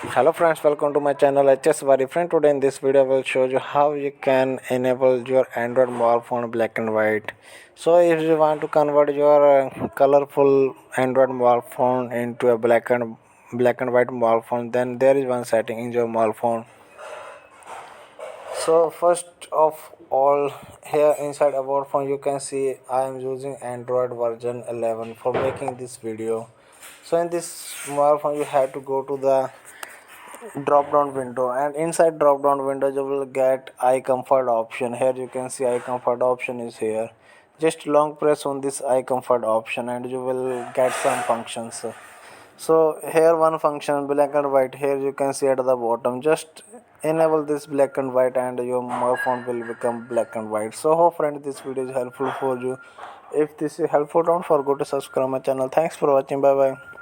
Hello friends, welcome to my channel HS Vari friend. Today in this video I will show you how you can enable your Android mobile phone black and white. So if you want to convert your colorful Android mobile phone into a black and white mobile phone, then there is one setting in your mobile phone. So first of all, here inside about phone you can see I am using Android version 11 for making this video. So in this mobile phone you have to go to the drop down window, and inside drop down window you will get eye comfort option. Here you can see eye comfort option is here. Just long press on this eye comfort option and you will get some functions. So here one function black and white, here you can see at the bottom. Just enable this black and white and your mobile phone will become black and white. So hope friend this video is helpful for you. If this is helpful, don't forget to subscribe my channel. Thanks for watching. Bye bye.